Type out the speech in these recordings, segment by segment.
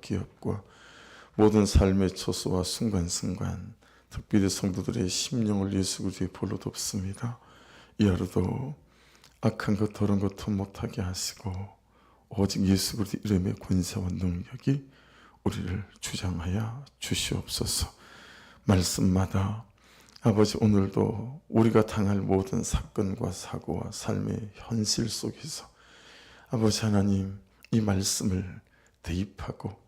기업과 모든 삶의 초소와 순간순간 특별히 성도들의 심령을 예수 그리스도의 볼로 덮습니다. 이 하루도 악한 것 더러운 것 못하게 하시고 오직 예수 그리스도 이름의 권세와 능력이 우리를 주장하여 주시옵소서. 말씀마다 아버지 오늘도 우리가 당할 모든 사건과 사고와 삶의 현실 속에서 아버지 하나님 이 말씀을 대입하고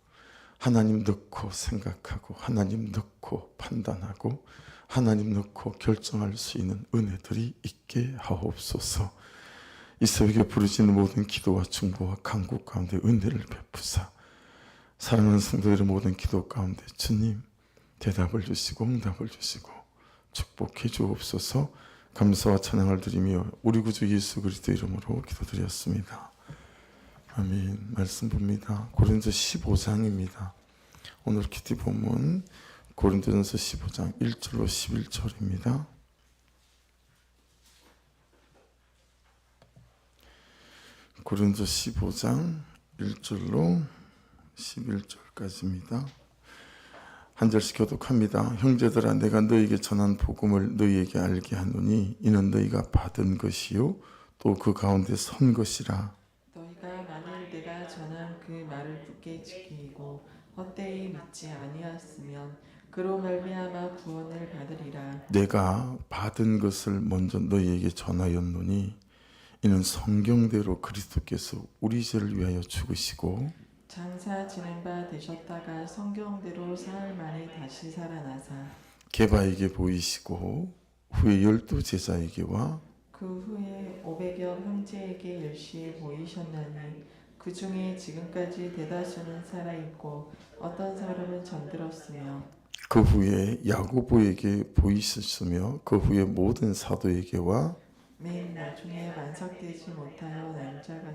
하나님 넣고 생각하고 하나님 넣고 판단하고 하나님 넣고 결정할 수 있는 은혜들이 있게 하옵소서. 이 새벽에 부르짖는 모든 기도와 중보와 간구 가운데 은혜를 베푸사 사랑하는 성도들의 모든 기도 가운데 주님 대답을 주시고 응답을 주시고 축복해 주옵소서. 감사와 찬양을 드리며 우리 구주 예수 그리스도 이름으로 기도드렸습니다. 아멘. 말씀 봅니다. 고린도 15장입니다. 오늘 키티 본문 고린도전서 15장 1절로 11절입니다. 고린도 15장 1절로 11절까지입니다. 한 절씩 교독합니다. 형제들아 내가 너희에게 전한 복음을 너희에게 알게 하노니 이는 너희가 받은 것이요 또 그 가운데 선 것이라. 너희가 만일 내가 전한 그 말을 굳게 지키고 헛되이 믿지 아니하였으면 그로 말미암아 구원을 받으리라. 내가 받은 것을 먼저 너희에게 전하였노니 이는 성경대로 그리스도께서 우리 죄를 위하여 죽으시고 장사 지낸 바 되셨다가 성경대로 사흘 만에 다시 살아나사 게바에게 보이시고 후에 12 제자에게와 그 후에 500여 형제에게 일시에 보이셨나니 그 중에 지금까지 대다수는 살아있고 어떤 사람은 잠들었으며 그 후에 야고보에게 보이셨으며 그 후에 모든 사도에게와 맨 나중에 만삭되지 못하여 남자가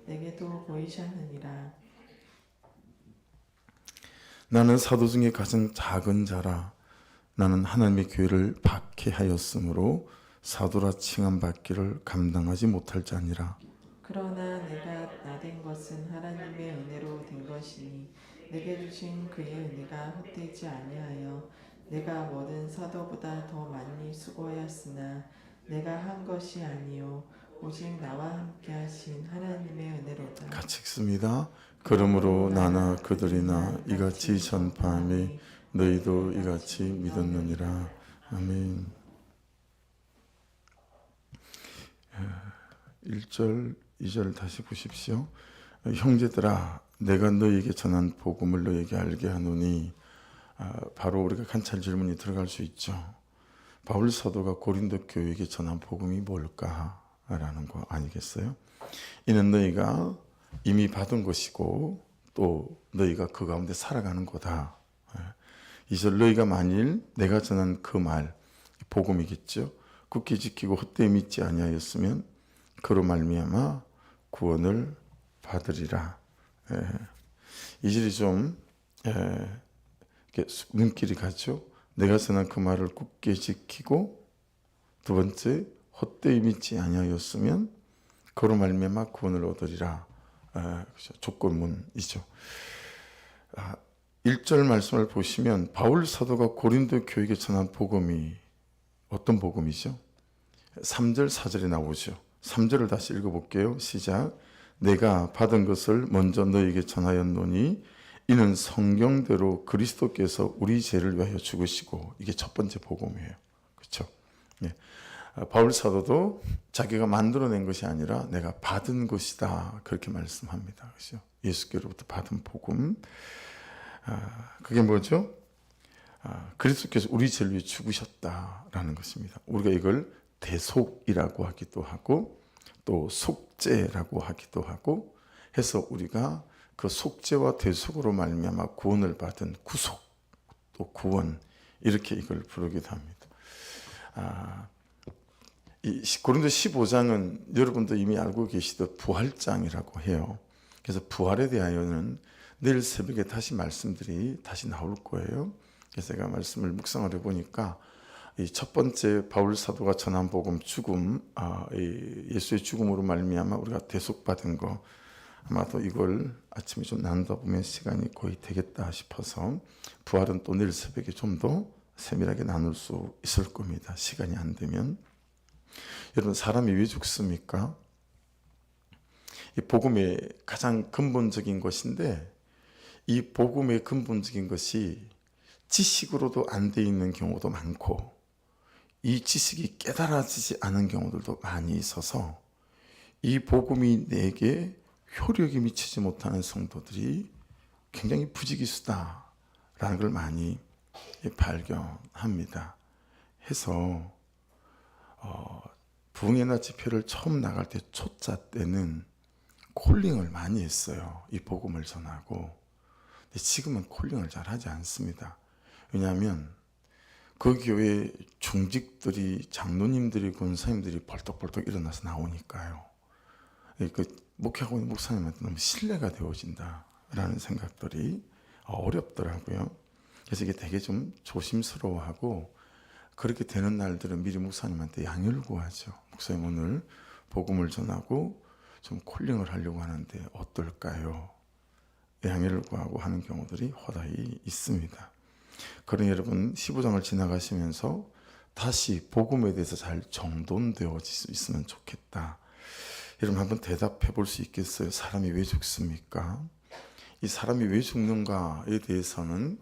내게도 보이셨느니라. 나는 사도 중에 가장 작은 자라. 나는 하나님의 교회를 박해하였으므로 사도라 칭함받기를 감당하지 못할 자니라. 그러나 내가 나된 것은 하나님의 은혜로 된 것이니 내게 주신 그의 은혜가 헛되지 아니하여 내가 모든 사도보다 더 많이 수고하였으나 내가 한 것이 아니요 오직 나와 함께 하신 하나님의 은혜로다. 같이 읽습니다. 그러므로 나나 그들이나 이같이 전파함이 너희도 이같이 믿었느니라. 아멘. 1절 2절 다시 보십시오. 형제들아 내가 너희에게 전한 복음을 너희에게 알게 하노니 바로 우리가 관찰 질문이 들어갈 수 있죠. 바울 사도가 고린도 교회에게 전한 복음이 뭘까라는 거 아니겠어요? 이는 너희가 이미 받은 것이고 또 너희가 그 가운데 살아가는 거다. 이절 너희가 만일 내가 전한 그 말 복음이겠죠. 굳게 지키고 헛되이 믿지 아니하였으면 그로 말미암아 구원을 받으리라. 이 절이 좀 눈길이 가죠. 내가 전한 그 말을 굳게 지키고 두 번째 헛되이 믿지 아니하였으면 그로 말미암아 구원을 얻으리라. 조건문이죠. 1절 말씀을 보시면 바울 사도가 고린도 교회에 전한 복음이 어떤 복음이죠? 3절 4절에 나오죠. 3절을 다시 읽어볼게요. 시작. 내가 받은 것을 먼저 너희에게 전하였노니 이는 성경대로 그리스도께서 우리 죄를 위하여 죽으시고 이게 첫 번째 복음이에요. 그렇죠? 예. 바울 사도도 자기가 만들어낸 것이 아니라 내가 받은 것이다 그렇게 말씀합니다. 그렇죠? 예수께로부터 받은 복음. 그게 뭐죠? 그리스도께서 우리 죄를 위해 죽으셨다라는 것입니다. 우리가 이걸 대속이라고 하기도 하고 또 속죄라고 하기도 하고 해서 우리가 그 속죄와 대속으로 말미암아 구원을 받은 구속 또 구원 이렇게 이걸 부르기도 합니다. 이 고린도 15장은 여러분도 이미 알고 계시듯 부활장이라고 해요. 그래서 부활에 대하여는 내일 새벽에 다시 말씀들이 다시 나올 거예요. 그래서 제가 말씀을 묵상을 해보니까 이 첫 번째 바울 사도가 전한 복음 죽음, 예수의 죽음으로 말미암아 우리가 대속받은 거, 아마도 이걸 아침에 좀 나누다 보면 시간이 거의 되겠다 싶어서 부활은 또 내일 새벽에 좀 더 세밀하게 나눌 수 있을 겁니다. 시간이 안 되면. 여러분, 사람이 왜 죽습니까? 이 복음의 가장 근본적인 것인데, 이 복음의 근본적인 것이 지식으로도 안 돼 있는 경우도 많고, 이 지식이 깨달아지지 않은 경우들도 많이 있어서 이 복음이 내게 효력이 미치지 못하는 성도들이 굉장히 부지기수다라는 걸 많이 발견합니다. 해서 부흥회나 집회를 처음 나갈 때 초짜 때는 콜링을 많이 했어요. 이 복음을 전하고. 근데 지금은 콜링을 잘 하지 않습니다. 왜냐하면 그 교회 중직들이, 장로님들이, 권사님들이 벌떡벌떡 일어나서 나오니까요. 그 목회하고 있는 목사님한테 너무 신뢰가 되어진다라는 생각들이 어렵더라고요. 그래서 이게 되게 좀 조심스러워하고, 그렇게 되는 날들은 미리 목사님한테 양해를 구하죠. 목사님, 오늘 복음을 전하고 좀 콜링을 하려고 하는데 어떨까요? 양해를 구하고 하는 경우들이 허다히 있습니다. 그러니 여러분, 15장을 지나가시면서 다시 복음에 대해서 잘 정돈되어질 수 있으면 좋겠다. 여러분, 한번 대답해 볼 수 있겠어요? 사람이 왜 죽습니까? 이 사람이 왜 죽는가에 대해서는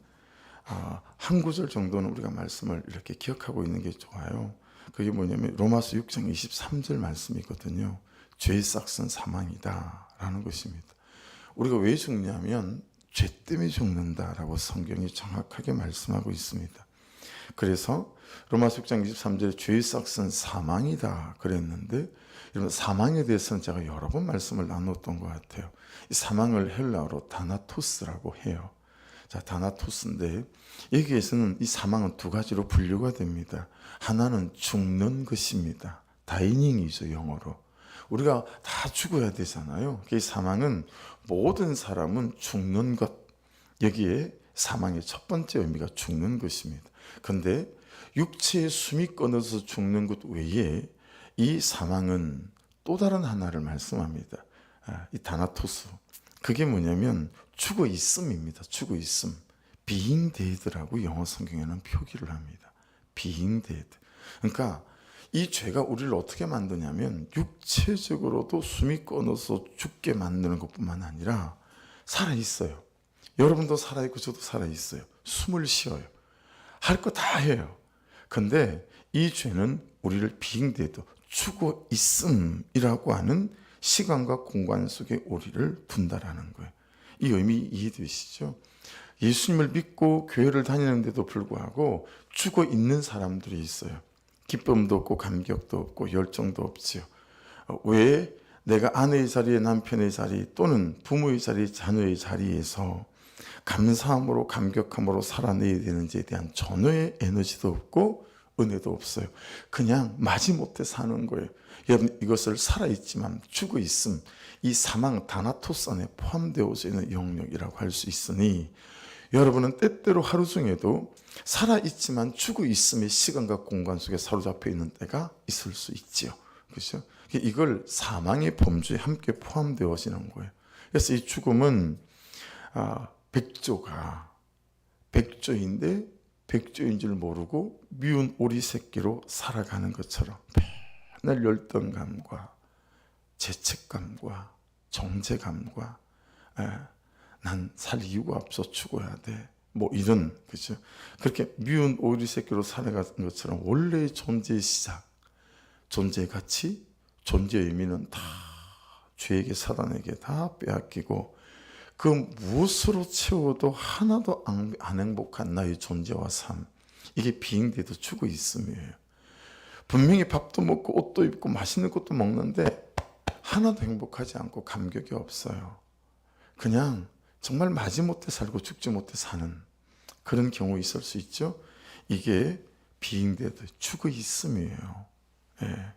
한 구절 정도는 우리가 말씀을 이렇게 기억하고 있는 게 좋아요. 그게 뭐냐면 로마서 6장 23절 말씀이거든요. 죄의 싹은 사망이다 라는 것입니다. 우리가 왜 죽냐면 죄 때문에 죽는다라고 성경이 정확하게 말씀하고 있습니다. 그래서 로마서 6장 23절에 죄의 싹은 사망이다 그랬는데, 여러분, 사망에 대해서는 제가 여러 번 말씀을 나눴던 것 같아요. 이 사망을 헬라어로 다나토스라고 해요. 자, 다나토스인데 여기에서는 이 사망은 두 가지로 분류가 됩니다. 하나는 죽는 것입니다. 다이닝이죠, 영어로. 우리가 다 죽어야 되잖아요. 이 사망은 모든 사람은 죽는 것, 여기에 사망의 첫 번째 의미가 죽는 것입니다. 그런데 육체의 숨이 끊어서 죽는 것 외에 이 사망은 또 다른 하나를 말씀합니다. 이 다나토스, 그게 뭐냐면 죽어 있음입니다. 죽어 있음. being dead라고 영어 성경에는 표기를 합니다. being dead. 그러니까 이 죄가 우리를 어떻게 만드냐면 육체적으로도 숨이 끊어서 죽게 만드는 것뿐만 아니라 살아있어요. 여러분도 살아있고 저도 살아있어요. 숨을 쉬어요. 할 거 다 해요. 근데 이 죄는 우리를 being dead, 죽어 있음이라고 하는 시간과 공간 속에 우리를 둔다라는 거예요. 이 의미 이해되시죠? 예수님을 믿고 교회를 다니는데도 불구하고 죽어 있는 사람들이 있어요. 기쁨도 없고 감격도 없고 열정도 없지요. 왜 내가 아내의 자리에 남편의 자리 또는 부모의 자리, 자녀의 자리에서 감사함으로 감격함으로 살아내야 되는지에 대한 전혀의 에너지도 없고 은혜도 없어요. 그냥 마지못해 사는 거예요. 여러분, 이것을 살아있지만 죽어 있음, 이 사망 다나토스 안에 포함되어져 있는 영역이라고 할 수 있으니, 여러분은 때때로 하루 중에도 살아있지만 죽어 있음의 시간과 공간 속에 사로잡혀 있는 때가 있을 수 있지요. 그렇죠? 이걸 사망의 범주에 함께 포함되어지는 거예요. 그래서 이 죽음은 백조가 백조인데 백조인 줄 모르고 미운 오리 새끼로 살아가는 것처럼 맨날 열등감과 죄책감과 정죄감과 난 살 이유가 없어 죽어야 돼, 뭐 이런, 그죠? 그렇게 미운 오리 새끼로 살아가는 것처럼 원래의 존재의 시작, 존재의 가치, 존재의 의미는 다 죄에게, 사단에게 다 빼앗기고, 그 무엇으로 채워도 하나도 안 행복한 나의 존재와 삶, 이게 비행돼도 죽어 있음이에요. 분명히 밥도 먹고 옷도 입고 맛있는 것도 먹는데 하나도 행복하지 않고 감격이 없어요. 그냥 정말 마지못해 살고 죽지 못해 사는 그런 경우 있을 수 있죠. 이게 비행돼도 죽어 있음이에요. 예.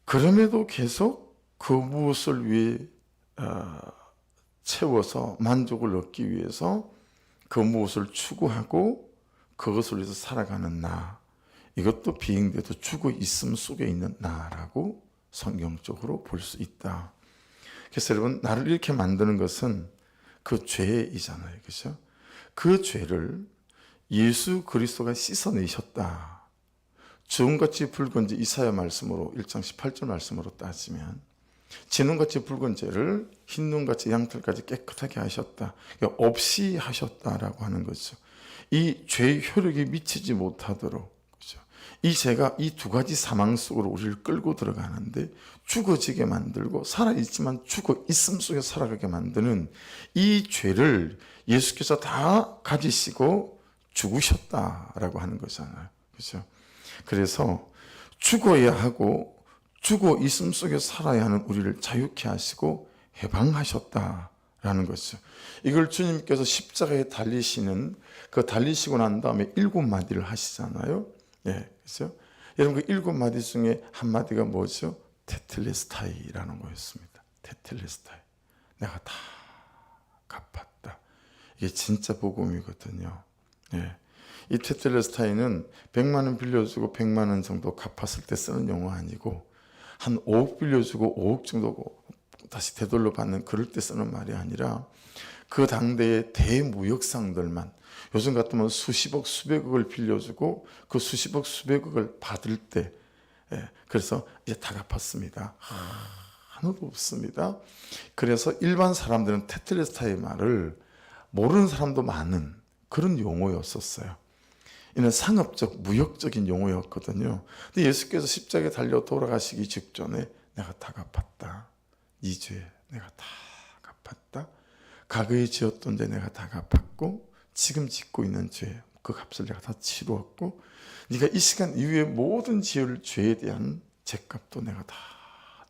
그럼에도 계속 그 무엇을 위해 채워서 만족을 얻기 위해서 그 무엇을 추구하고 그것을 위해서 살아가는 나, 이것도 비행돼도 죽어 있음 속에 있는 나라고 성경적으로 볼 수 있다. 그래서 여러분, 나를 이렇게 만드는 것은 그 죄이잖아요. 그죠? 그 죄를 예수 그리스도가 씻어내셨다. 주홍같이 붉은 죄, 이사야 말씀으로 1장 18절 말씀으로 따지면 진홍같이 붉은 죄를 흰눈같이 양털까지 깨끗하게 하셨다. 그러니까 없이 하셨다라고 하는 거죠. 이 죄의 효력이 미치지 못하도록, 그죠? 이 죄가 이 두 가지 사망 속으로 우리를 끌고 들어가는데 죽어지게 만들고 살아있지만 죽어 있음 속에 살아가게 만드는 이 죄를 예수께서 다 가지시고 죽으셨다라고 하는 거잖아요. 그죠? 그래서 죽어야 하고 죽어 있음 속에 살아야 하는 우리를 자유케 하시고 해방하셨다라는 것이죠. 이걸 주님께서 십자가에 달리시는 그 달리시고 난 다음에 7마디를 하시잖아요. 예, 그렇죠? 여러분 그 7마디 중에 한 마디가 뭐죠? 테텔레스타이라는 거였습니다. 테텔레스타이. 내가 다 갚았다. 이게 진짜 복음이거든요. 예. 이 테텔레스타이는 100만 원 빌려주고 100만 원 정도 갚았을 때 쓰는 용어 아니고 한 5억 빌려주고 5억 정도 다시 되돌려 받는 그럴 때 쓰는 말이 아니라 그 당대의 대무역상들만 요즘 같으면 수십억 수백억을 빌려주고 그 수십억 수백억을 받을 때 그래서 이제 다 갚았습니다. 하나도 없습니다. 그래서 일반 사람들은 테텔레스타의 말을 모르는 사람도 많은 그런 용어였었어요. 이는 상업적, 무역적인 용어였거든요. 근데 예수께서 십자가에 달려 돌아가시기 직전에 내가 다 갚았다. 네 죄 내가 다 갚았다. 과거에 지었던 죄 내가 다 갚았고 지금 짓고 있는 죄 그 값을 내가 다 치루었고 네가 이 시간 이후에 모든 지을 죄에 대한 죄값도 내가 다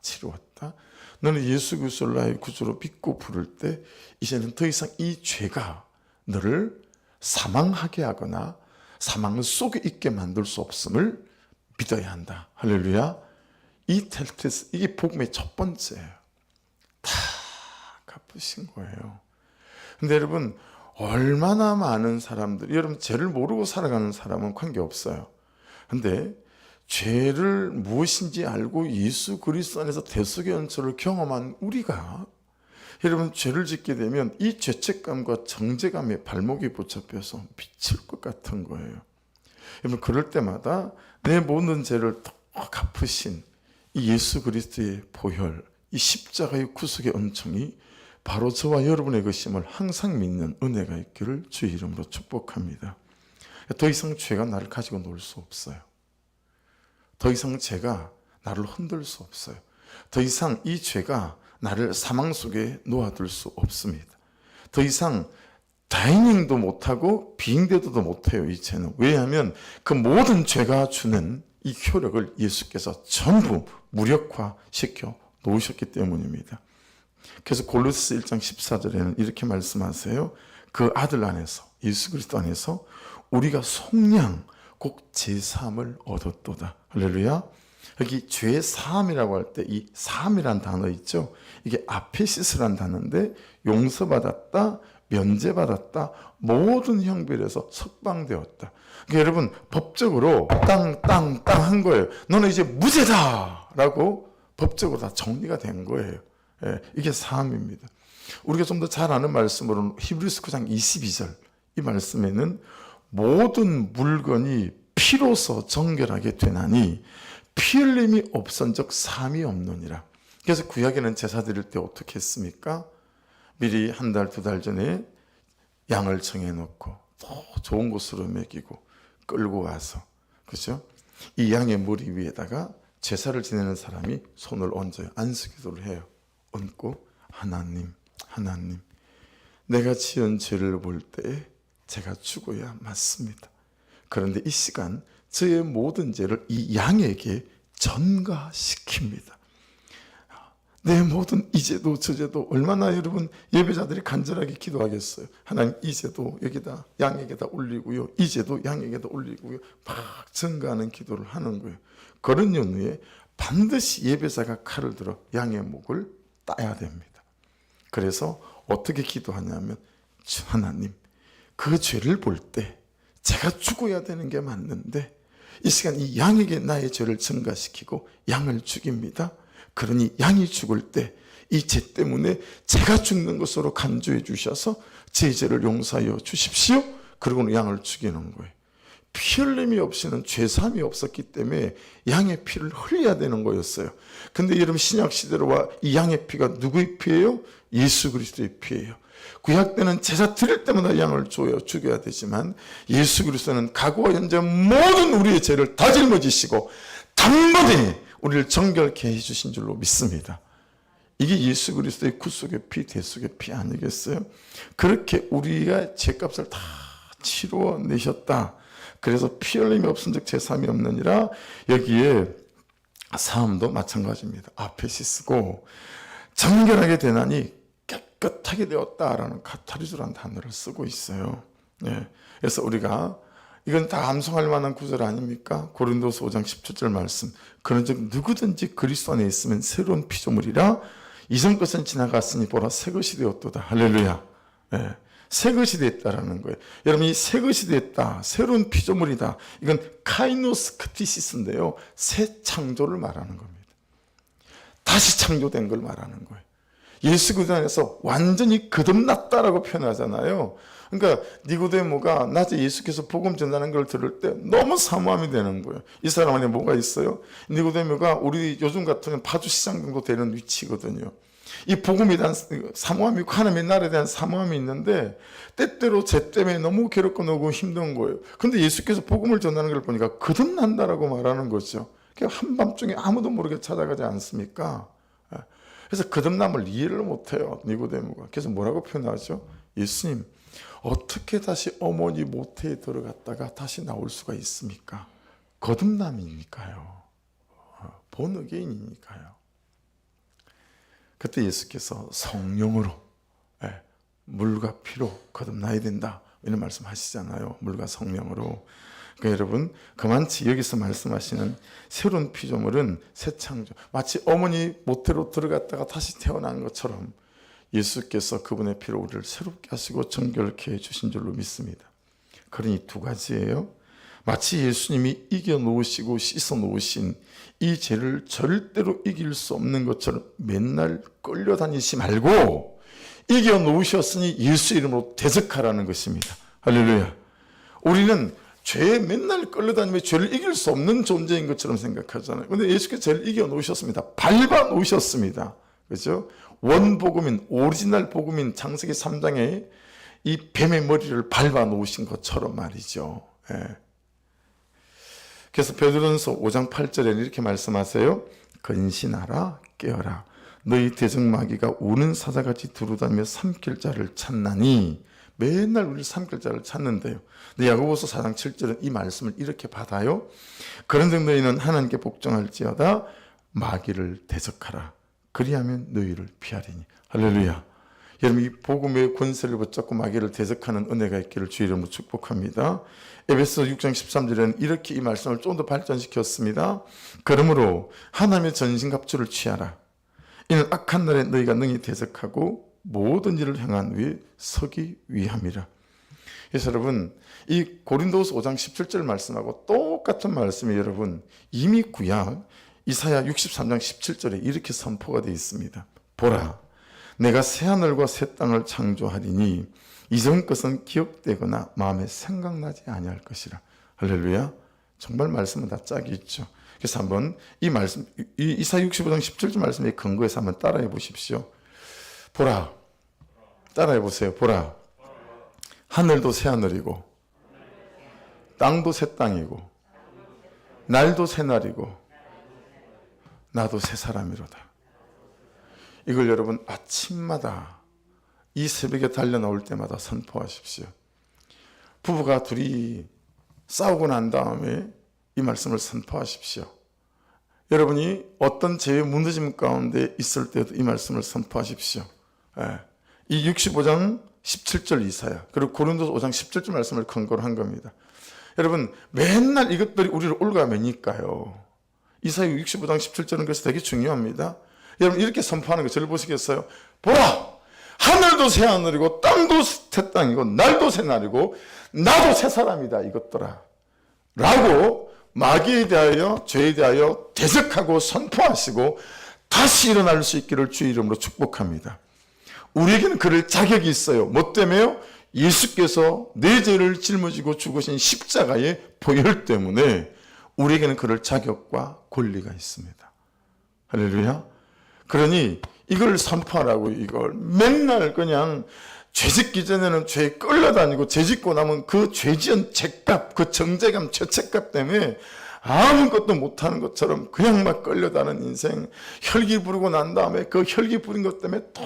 치루었다. 너는 예수 그리스도를 나의 구주로 믿고 부를 때 이제는 더 이상 이 죄가 너를 사망하게 하거나 사망 속에 있게 만들 수 없음을 믿어야 한다. 할렐루야. 이 텔테스, 이게 복음의 첫 번째예요. 다 갚으신 거예요. 근데 여러분, 얼마나 많은 사람들, 여러분 죄를 모르고 살아가는 사람은 관계없어요. 근데 죄를 무엇인지 알고 예수 그리스도 안에서 대속의 연초를 경험한 우리가 여러분 죄를 짓게 되면 이 죄책감과 정죄감에 발목이 붙잡혀서 미칠 것 같은 거예요. 여러분 그럴 때마다 내 모든 죄를 다 갚으신 이 예수 그리스도의 보혈, 이 십자가의 구속의 은총이 바로 저와 여러분의 것임을 항상 믿는 은혜가 있기를 주의 이름으로 축복합니다. 더 이상 죄가 나를 가지고 놀 수 없어요. 더 이상 죄가 나를 흔들 수 없어요. 더 이상 이 죄가 나를 사망 속에 놓아둘 수 없습니다. 더 이상 다이닝도 못하고 빙대도 못해요. 이 죄는. 왜냐하면 그 모든 죄가 주는 이 효력을 예수께서 전부 무력화시켜 놓으셨기 때문입니다. 그래서 골로새 1장 14절에는 이렇게 말씀하세요. 그 아들 안에서 예수 그리스도 안에서 우리가 속량 곧 제사함을 얻었도다. 할렐루야. 여기 죄 사함이라고 할 때 이 사함이란 단어 있죠. 이게 아페시스란 단어인데 용서받았다, 면제받았다, 모든 형벌에서 석방되었다. 그러니까 여러분 법적으로 땅 한 거예요. 너는 이제 무죄다라고 법적으로 다 정리가 된 거예요. 예, 이게 사함입니다. 우리가 좀 더 잘 아는 말씀으로는 히브리서 9장 22절 이 말씀에는 모든 물건이 피로서 정결하게 되나니 피 흘림이 없은즉 사함이 없느니라. 그래서 구약에는 제사 드릴 때 어떻게 했습니까? 미리 한 달, 두 달 전에 양을 정해놓고 더 좋은 곳으로 먹이고 끌고 와서, 그렇죠? 이 양의 머리 위에다가 제사를 지내는 사람이 손을 얹어요. 안수기도를 해요. 얹고 하나님 내가 지은 죄를 볼 때 제가 죽어야 맞습니다. 그런데 이 시간 저의 모든 죄를 이 양에게 전가시킵니다. 내 모든 이 죄도 저 죄도 얼마나 여러분 예배자들이 간절하게 기도하겠어요. 하나님 이 죄도 여기다 양에게다 올리고요. 이 죄도 양에게다 올리고요. 막 전가하는 기도를 하는 거예요. 그런 연후에 반드시 예배자가 칼을 들어 양의 목을 따야 됩니다. 그래서 어떻게 기도하냐면 하나님 그 죄를 볼 때 제가 죽어야 되는 게 맞는데 이 시간 이 양에게 나의 죄를 증가시키고 양을 죽입니다. 그러니 양이 죽을 때 이 죄 때문에 제가 죽는 것으로 간주해 주셔서 제 죄를 용서하여 주십시오. 그러고는 양을 죽이는 거예요. 피 흘림이 없이는 죄사함이 없었기 때문에 양의 피를 흘려야 되는 거였어요. 근데 여러분 신약 시대로 와 이 양의 피가 누구의 피예요? 예수 그리스도의 피예요. 구약 때는 제사 드릴 때마다 양을 죽여야 되지만 예수 그리스도는 과거와 현재 모든 우리의 죄를 다 짊어지시고 단번에 우리를 정결케 해주신 줄로 믿습니다. 이게 예수 그리스도의 구속의 피, 대속의 피 아니겠어요? 그렇게 우리가 죄값을 다 치루어내셨다. 그래서 피 흘림이 없은즉 죄사함이 없느니라. 여기에 사함도 마찬가지입니다. 아페시스고 정결하게 되나니 깨끗하게 되었다라는 카타리즈라는 단어를 쓰고 있어요. 예. 그래서 우리가 이건 다 암송할 만한 구절 아닙니까? 고린도서 5장 17절 말씀. 그런즉 누구든지 그리스도 안에 있으면 새로운 피조물이라 이전 것은 지나갔으니 보라 새 것이 되었도다. 할렐루야. 예. 새 것이 됐다라는 거예요. 여러분 이 새 것이 됐다. 새로운 피조물이다. 이건 카이노스 크티시스인데요. 새 창조를 말하는 겁니다. 다시 창조된 걸 말하는 거예요. 예수 그리스도 안에서 완전히 거듭났다라고 표현하잖아요. 그러니까 니고데모가 낮에 예수께서 복음 전하는 걸 들을 때 너무 사모함이 되는 거예요. 이 사람 안에 뭐가 있어요? 니고데모가 우리 요즘 같으면 파주시장 정도 되는 위치거든요. 이 복음에 대한 사모함이 있고 하나님의 나라에 대한 사모함이 있는데 때때로 죄 때문에 너무 괴롭고 너무 힘든 거예요. 근데 예수께서 복음을 전하는 걸 보니까 거듭난다라고 말하는 거죠. 한밤중에 아무도 모르게 찾아가지 않습니까? 그래서 거듭남을 이해를 못해요. 니고데모가. 그래서 뭐라고 표현하죠? 예수님 어떻게 다시 어머니 모태에 들어갔다가 다시 나올 수가 있습니까? 거듭남이니까요. 본어게인이니까요. 그때 예수께서 성령으로 물과 피로 거듭나야 된다 이런 말씀 하시잖아요. 물과 성령으로. 그러니까 여러분 그만치 여기서 말씀하시는 새로운 피조물은 새 창조, 마치 어머니 모태로 들어갔다가 다시 태어난 것처럼 예수께서 그분의 피로 우리를 새롭게 하시고 정결케 해주신 줄로 믿습니다. 그러니 두 가지예요. 마치 예수님이 이겨놓으시고 씻어놓으신 이 죄를 절대로 이길 수 없는 것처럼 맨날 끌려다니지 말고 이겨놓으셨으니 예수 이름으로 대적하라는 것입니다. 할렐루야. 우리는 죄에 맨날 끌려다니며 죄를 이길 수 없는 존재인 것처럼 생각하잖아요. 그런데 예수께서 죄를 이겨놓으셨습니다. 밟아놓으셨습니다. 그렇죠? 원복음인 오리지널 복음인 창세기 3장에 이 뱀의 머리를 밟아놓으신 것처럼 말이죠. 예. 그래서 베드로전서 5장 8절에 이렇게 말씀하세요. 근신하라 깨어라 너희 대적마귀가 우는 사자같이 두루다니며 삼킬 자를 찾나니. 맨날 우리 삼킬 자를 찾는데요. 근데 야고보서 4장 7절은 이 말씀을 이렇게 받아요. 그런즉 너희는 하나님께 복종할지어다 마귀를 대적하라 그리하면 너희를 피하리니. 할렐루야. 여러분 이 복음의 권세를 붙잡고 마귀를 대적하는 은혜가 있기를 주의 이름으로 축복합니다. 에베소 6장 13절에는 이렇게 이 말씀을 좀 더 발전시켰습니다. 그러므로 하나님의 전신갑주를 취하라. 이는 악한 날에 너희가 능히 대적하고 모든 일을 행한 후에 서기 위함이라. 그래서 여러분 이 고린도서 5장 17절 말씀하고 똑같은 말씀이 여러분 이미 구약 이사야 63장 17절에 이렇게 선포가 되어 있습니다. 보라 내가 새하늘과 새 땅을 창조하리니 이전 것은 기억되거나 마음에 생각나지 아니할 것이라. 할렐루야. 정말 말씀은 다 짝이 있죠. 그래서 한번 이 말씀 이사야 65장 17절 말씀에 근거해서 한번 따라해 보십시오. 보라 따라해 보세요. 보라 하늘도 새 하늘이고 땅도 새 땅이고 날도 새 날이고 나도 새 사람이로다. 이걸 여러분 아침마다 이 새벽에 달려 나올 때마다 선포하십시오. 부부가 둘이 싸우고 난 다음에 이 말씀을 선포하십시오. 여러분이 어떤 죄의 무너짐 가운데 있을 때도 이 말씀을 선포하십시오. 이 65장 17절 이사야 그리고 고린도서 5장 17절 말씀을 근거로 한 겁니다. 여러분 맨날 이것들이 우리를 올가매니까요. 이사야 65장 17절은 그래서 되게 중요합니다. 여러분 이렇게 선포하는 거 저를 보시겠어요? 보라 하늘도 새 하늘이고 땅도 새 땅이고 날도 새 날이고 나도 새 사람이다 이것더라 라고 마귀에 대하여 죄에 대하여 대적하고 선포하시고 다시 일어날 수 있기를 주의 이름으로 축복합니다. 우리에게는 그럴 자격이 있어요. 뭐 때문에요? 예수께서 내 죄를 짊어지고 죽으신 십자가의 보혈 때문에 우리에게는 그럴 자격과 권리가 있습니다. 할렐루야. 그러니 이걸 선포하라고, 이걸 맨날 그냥 죄 짓기 전에는 죄에 끌려다니고 죄 짓고 나면 그 죄 지은 죄값, 그 정죄감, 죄책값 때문에 아무것도 못하는 것처럼 그냥 막 끌려다니는 인생, 혈기 부르고 난 다음에 그 혈기 부린 것 때문에 또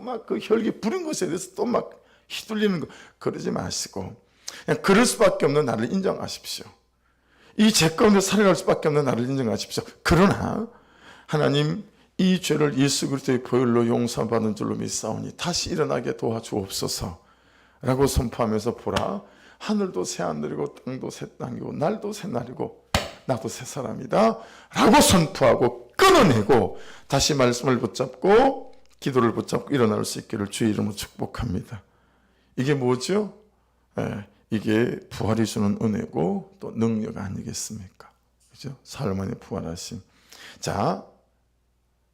막 그 혈기 부린 것에 대해서 또 막 휘둘리는 거, 그러지 마시고 그냥 그럴 수밖에 없는 나를 인정하십시오. 이 죄 가운데 살아갈 수밖에 없는 나를 인정하십시오. 그러나 하나님, 이 죄를 예수 그리스도의 보혈로 용서받은 줄로 믿사오니 다시 일어나게 도와주옵소서 라고 선포하면서, 보라, 하늘도 새 하늘이고 땅도 새 땅이고 날도 새 날이고 나도 새 사람이다 라고 선포하고 끊어내고 다시 말씀을 붙잡고 기도를 붙잡고 일어날 수 있기를 주의 이름으로 축복합니다. 이게 뭐죠? 이게 부활이 주는 은혜고 또 능력 아니겠습니까? 그죠? 사흘 만에 부활하신. 자,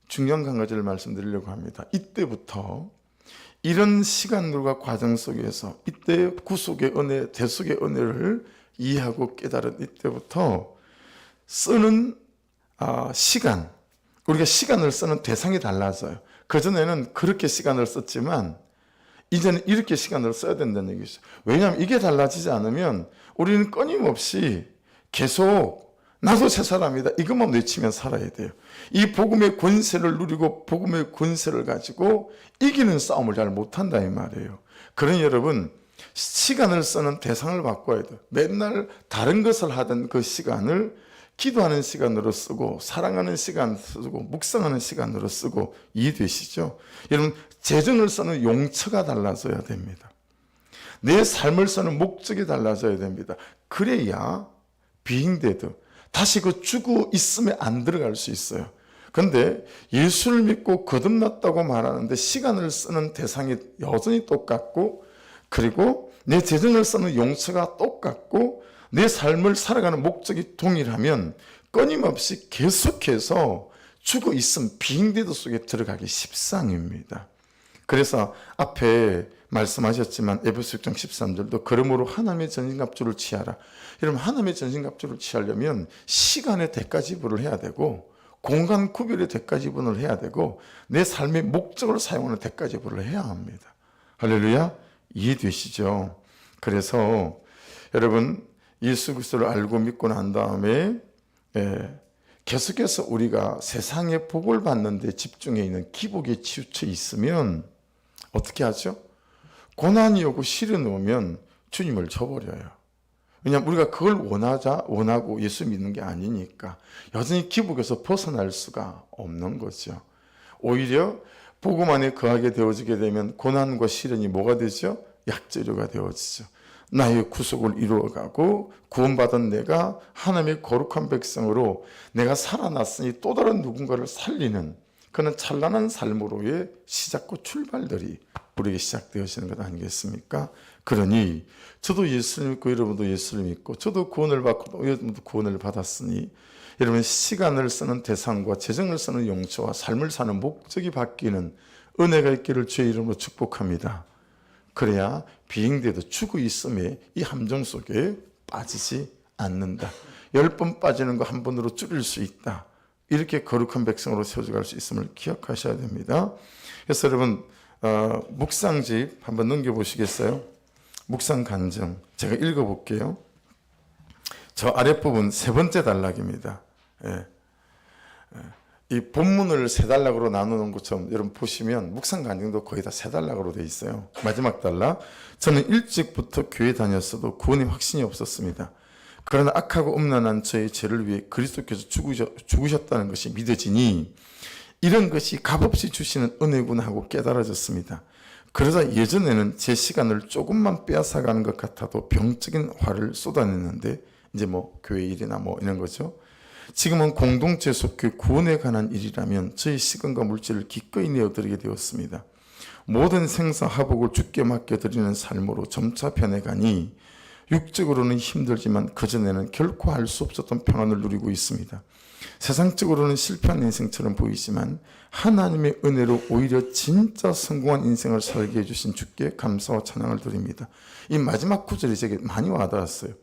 중요한 한 가지를 말씀드리려고 합니다. 이때부터 이런 시간들과 과정 속에서 이때 구속의 은혜, 대속의 은혜를 이해하고 깨달은 이때부터 쓰는 시간, 우리가 시간을 쓰는 대상이 달라져요. 그전에는 그렇게 시간을 썼지만 이제는 이렇게 시간을 써야 된다는 얘기죠. 왜냐하면 이게 달라지지 않으면 우리는 끊임없이 계속 나도 새 사람이다 이것만 외치면 살아야 돼요. 이 복음의 권세를 누리고 복음의 권세를 가지고 이기는 싸움을 잘 못한다 이 말이에요. 그러니 여러분, 시간을 쓰는 대상을 바꿔야 돼요. 맨날 다른 것을 하던 그 시간을 기도하는 시간으로 쓰고 사랑하는 시간 쓰고 묵상하는 시간으로 쓰고, 이해되시죠? 여러분, 재정을 쓰는 용처가 달라져야 됩니다. 내 삶을 쓰는 목적이 달라져야 됩니다. 그래야 비잉데드, 다시 그 죽어 있으면 안 들어갈 수 있어요. 그런데 예수를 믿고 거듭났다고 말하는데 시간을 쓰는 대상이 여전히 똑같고, 그리고 내 재정을 쓰는 용처가 똑같고, 내 삶을 살아가는 목적이 동일하면 끊임없이 계속해서 죽어 있음 빙대도 속에 들어가기 십상입니다. 그래서 앞에 말씀하셨지만 에베소 6장 13절도 그러므로 하나님의 전신갑주를 취하라. 여러분, 하나님의 전신갑주를 취하려면 시간의 대가지불을 해야 되고 공간 구별의 대가지불을 해야 되고 내 삶의 목적으로 사용하는 대가지불을 해야 합니다. 할렐루야, 이해되시죠? 그래서 여러분, 예수 그리스도를 알고 믿고 난 다음에 계속해서 우리가 세상의 복을 받는 데 집중해 있는 기복에 치우쳐 있으면 어떻게 하죠? 고난이 오고 시련이 오면 주님을 저버려요. 왜냐하면 우리가 그걸 원하고 예수 믿는 게 아니니까 여전히 기복에서 벗어날 수가 없는 거죠. 오히려 복음 안에 거하게 되어지게 되면 고난과 시련이 뭐가 되죠? 약재료가 되어지죠. 나의 구속을 이루어가고 구원받은 내가 하나님의 거룩한 백성으로 내가 살아났으니 또 다른 누군가를 살리는 그런 찬란한 삶으로의 시작과 출발들이 우리에게 시작되어지는 것 아니겠습니까? 그러니 저도 예수를 믿고 여러분도 예수를 믿고 저도 구원을 받고 여러분도 구원을 받았으니 여러분, 시간을 쓰는 대상과 재정을 쓰는 용처와 삶을 사는 목적이 바뀌는 은혜가 있기를 주의 이름으로 축복합니다. 그래야 비행대도 죽어 있음에 이 함정 속에 빠지지 않는다. 10번 빠지는 거 한 번으로 줄일 수 있다. 이렇게 거룩한 백성으로 세워져갈 수 있음을 기억하셔야 됩니다. 그래서 여러분, 묵상집 한번 넘겨보시겠어요? 묵상 간증 제가 읽어볼게요. 저 아랫부분 세 번째 단락입니다. 이 본문을 세 단락으로 나누는 것처럼 여러분 보시면 묵상 간증도 거의 다 세 단락으로 되어 있어요. 마지막 단락, 저는 일찍부터 교회 다녔어도 구원의 확신이 없었습니다. 그러나 악하고 음란한 저의 죄를 위해 그리스도께서 죽으셨다는 것이 믿어지니 이런 것이 값없이 주시는 은혜구나 하고 깨달아졌습니다. 그러자 예전에는 제 시간을 조금만 빼앗아가는 것 같아도 병적인 화를 쏟아냈는데, 이제 뭐 교회 일이나 뭐 이런 거죠. 지금은 공동체 속교 구원에 관한 일이라면 저희 시간과 물질을 기꺼이 내어드리게 되었습니다. 모든 생사화복을 주께 맡겨드리는 삶으로 점차 변해가니 육적으로는 힘들지만 그전에는 결코 알 수 없었던 평안을 누리고 있습니다. 세상적으로는 실패한 인생처럼 보이지만 하나님의 은혜로 오히려 진짜 성공한 인생을 살게 해주신 주께 감사와 찬양을 드립니다. 이 마지막 구절이 제게 많이 와닿았어요.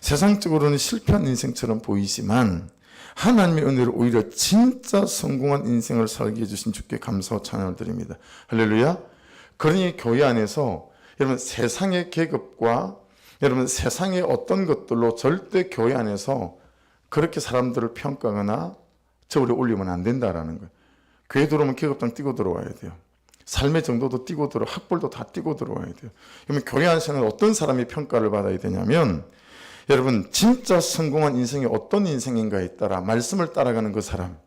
세상적으로는 실패한 인생처럼 보이지만 하나님의 은혜로 오히려 진짜 성공한 인생을 살게 해주신 주께 감사와 찬양을 드립니다. 할렐루야. 그러니 교회 안에서 여러분 세상의 계급과 여러분 세상의 어떤 것들로 절대 교회 안에서 그렇게 사람들을 평가하거나 저울에 올리면 안 된다라는 거예요. 교회 들어오면 계급장 띄고 들어와야 돼요. 삶의 정도도 띄고 학벌도 다 띄고 들어와야 돼요. 그러면 교회 안에서는 어떤 사람이 평가를 받아야 되냐면 여러분 진짜 성공한 인생이 어떤 인생인가에 따라 말씀을 따라가는 그 사람,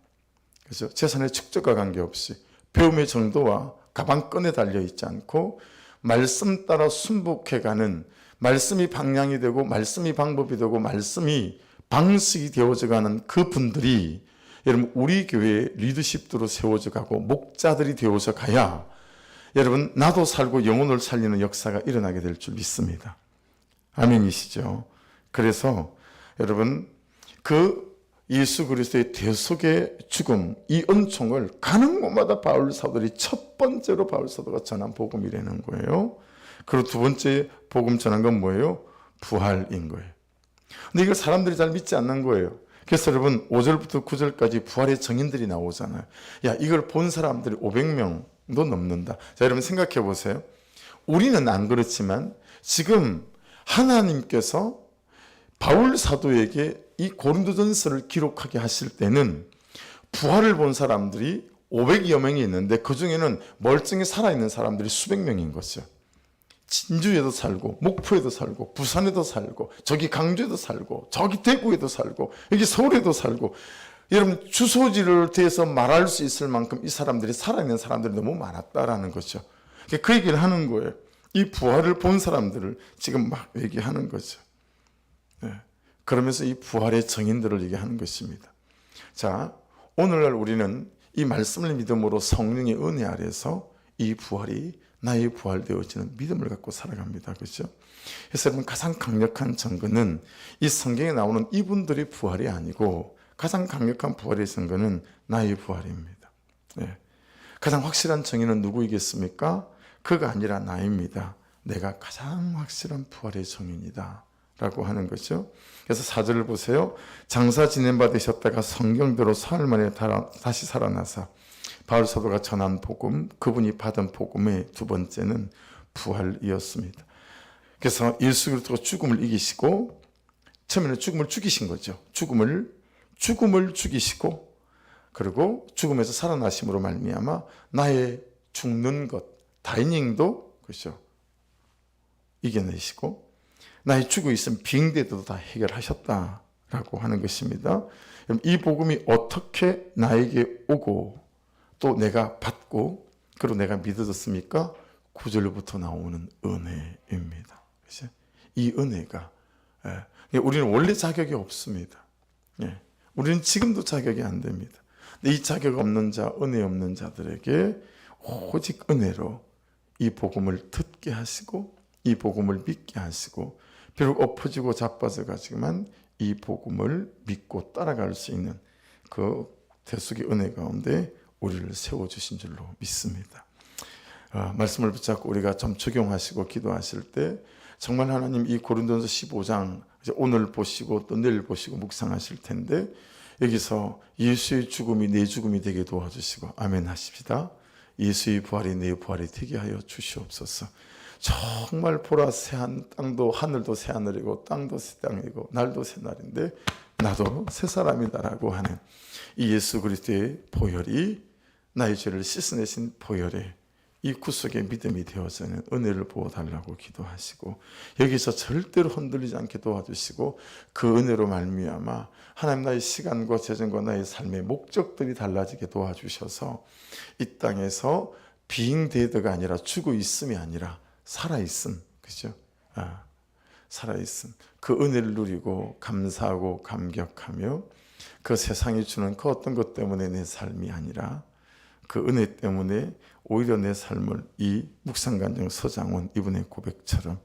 그렇죠? 재산의 축적과 관계없이 배움의 정도와 가방끈에 달려 있지 않고 말씀 따라 순복해가는, 말씀이 방향이 되고 말씀이 방법이 되고 말씀이 방식이 되어져가는 그 분들이 여러분 우리 교회의 리더십으로 세워져 가고 목자들이 되어져 가야 여러분 나도 살고 영혼을 살리는 역사가 일어나게 될 줄 믿습니다. 아멘이시죠? 그래서 여러분 그 예수 그리스도의 대속의 죽음, 이 은총을 가는 곳마다 바울 사도들이 첫 번째로 바울 사도가 전한 복음이라는 거예요. 그리고 두 번째 복음 전한 건 뭐예요? 부활인 거예요. 근데 이걸 사람들이 잘 믿지 않는 거예요. 그래서 여러분 5절부터 9절까지 부활의 증인들이 나오잖아요. 야, 이걸 본 사람들이 500명도 넘는다. 자, 여러분 생각해 보세요. 우리는 안 그렇지만 지금 하나님께서 바울 사도에게 이 고린도전서를 기록하게 하실 때는 부활을 본 사람들이 500여 명이 있는데 그 중에는 멀쩡히 살아있는 사람들이 수백 명인 거죠. 진주에도 살고 목포에도 살고 부산에도 살고 저기 강주에도 살고 저기 대구에도 살고 여기 서울에도 살고, 여러분 주소지를 대해서 말할 수 있을 만큼 이 사람들이 살아있는 사람들이 너무 많았다라는 거죠. 그 얘기를 하는 거예요. 이 부활을 본 사람들을 지금 막 얘기하는 거죠. 네. 그러면서 이 부활의 증인들을 얘기하는 것입니다. 자, 오늘날 우리는 이 말씀을 믿음으로 성령의 은혜 아래서 이 부활이 나의 부활되어지는 믿음을 갖고 살아갑니다. 그렇죠? 그래서 여러분 가장 강력한 증거는 이 성경에 나오는 이분들의 부활이 아니고 가장 강력한 부활의 증거는 나의 부활입니다. 네. 가장 확실한 증인은 누구이겠습니까? 그가 아니라 나입니다. 내가 가장 확실한 부활의 증인이다 라고 하는 거죠. 그래서 4절을 보세요. 장사 지낸 바 되셨다가 성경대로 사흘 만에 다시 살아나사 바울 사도가 전한 복음, 그분이 받은 복음의 두 번째는 부활이었습니다. 그래서 예수 그리스도가 죽음을 이기시고 처음에는 죽음을 죽이신 거죠. 죽음을 죽이시고 그리고 죽음에서 살아나심으로 말미암아 나의 죽는 것, 다이닝도 그렇죠. 이겨내시고 나의 죽어 있음 빙대도 다 해결하셨다라고 하는 것입니다. 이 복음이 어떻게 나에게 오고 또 내가 받고 그리고 내가 믿어졌습니까? 9절부터 나오는 은혜입니다. 그렇죠? 이 은혜가 우리는 원래 자격이 없습니다. 우리는 지금도 자격이 안 됩니다. 근데 이 자격 없는 자, 은혜 없는 자들에게 오직 은혜로 이 복음을 듣게 하시고 이 복음을 믿게 하시고 비록 엎어지고 자빠져 가지만 이 복음을 믿고 따라갈 수 있는 그 대속의 은혜 가운데 우리를 세워주신 줄로 믿습니다. 말씀을 붙잡고 우리가 좀 적용하시고 기도하실 때 정말 하나님 이 고린도전서 15장 오늘 보시고 또 내일 보시고 묵상하실 텐데 여기서 예수의 죽음이 내 죽음이 되게 도와주시고 아멘 하십시다. 예수의 부활이 내 부활이 되게 하여 주시옵소서. 정말 보라 새한 땅도 하늘도 새 하늘이고 땅도 새 땅이고 날도 새 날인데 나도 새 사람이다라고 하는 이 예수 그리스도의 보혈이 나의 죄를 씻어내신 보혈에 이 구속의 믿음이 되어서는 은혜를 부어달라고 기도하시고 여기서 절대로 흔들리지 않게 도와주시고 그 은혜로 말미암아 하나님 나의 시간과 재정과 나의 삶의 목적들이 달라지게 도와주셔서 이 땅에서 being dead가 아니라 죽어 있음이 아니라 살아있음, 그죠? 살아있음. 그 은혜를 누리고 감사하고 감격하며 그 세상이 주는 그 어떤 것 때문에 내 삶이 아니라 그 은혜 때문에 오히려 내 삶을 이 묵상간증 서장훈 이분의 고백처럼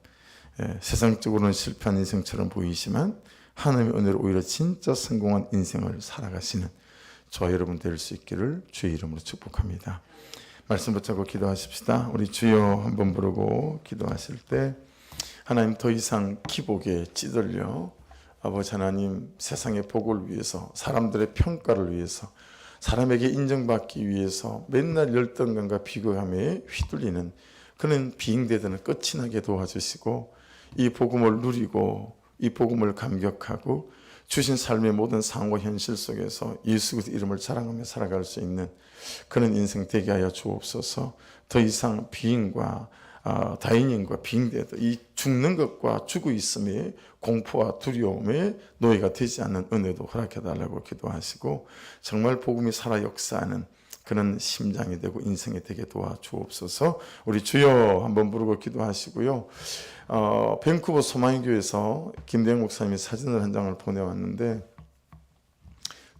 세상적으로는 실패한 인생처럼 보이지만 하나님의 은혜로 오히려 진짜 성공한 인생을 살아가시는 저와 여러분 될 수 있기를 주의 이름으로 축복합니다. 말씀 붙잡고 기도하십시다. 우리 주여 한번 부르고 기도하실 때 하나님 더 이상 기복에 찌들려 아버지 하나님 세상의 복을 위해서 사람들의 평가를 위해서 사람에게 인정받기 위해서 맨날 열등감과 비교감에 휘둘리는 그런 비행대들은 끝이 나게 도와주시고 이 복음을 누리고 이 복음을 감격하고 주신 삶의 모든 상황과 현실 속에서 예수 그리스도 이름을 자랑하며 살아갈 수 있는 그런 인생 되게 하여 주옵소서. 더 이상 비인과 다인인과 빙대도 이 죽는 것과 죽어 있음의 공포와 두려움의 노예가 되지 않는 은혜도 허락해 달라고 기도하시고 정말 복음이 살아 역사하는 그런 심장이 되고 인생이 되게 도와주옵소서. 우리 주여 한번 부르고 기도하시고요. 밴쿠버 소망교회에서 김대영 목사님이 사진을 한 장을 보내왔는데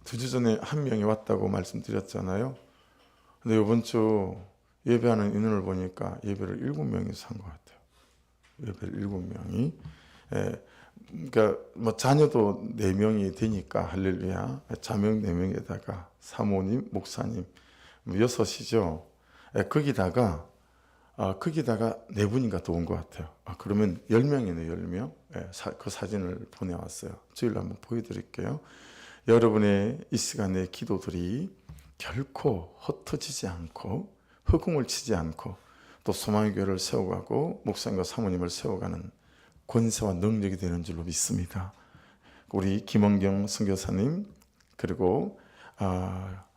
2주 전에 한 명이 왔다고 말씀드렸잖아요. 근데 이번 주 예배하는 인원을 보니까 예배를 7명이서 한 것 같아요. 예배를 7명이. 그러니까 뭐 자녀도 4명이 되니까 할렐루야. 자명 4명에다가 사모님, 목사님 6이죠. 거기다가 4분인가 더 온 것 같아요. 그러면 10명이네요. 10명. 그 사진을 보내왔어요. 주일날 한번 보여드릴게요. 여러분의 이 시간의 기도들이 결코 흩어지지 않고 허공을 치지 않고 또 소망의 교회를 세워가고 목사님과 사모님을 세워가는 권세와 능력이 되는 줄로 믿습니다. 우리 김원경 선교사님 그리고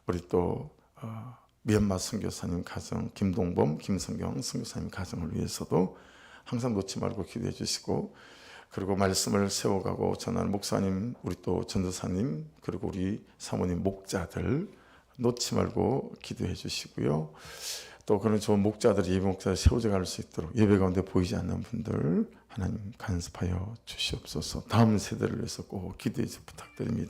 우리 또 미얀마 선교사님 가정 김동범, 김성경 선교사님 가정을 위해서도 항상 놓지 말고 기도해 주시고 그리고 말씀을 세워가고 전하는 목사님 우리 또 전도사님 그리고 우리 사모님 목자들 놓지 말고 기도해 주시고요. 또 그런 좋은 목자들이 예배 목자를 세워져 갈 수 있도록 예배 가운데 보이지 않는 분들 하나님 간섭하여 주시옵소서. 다음 세대를 위해서 꼭 기도해 주시기 부탁드립니다.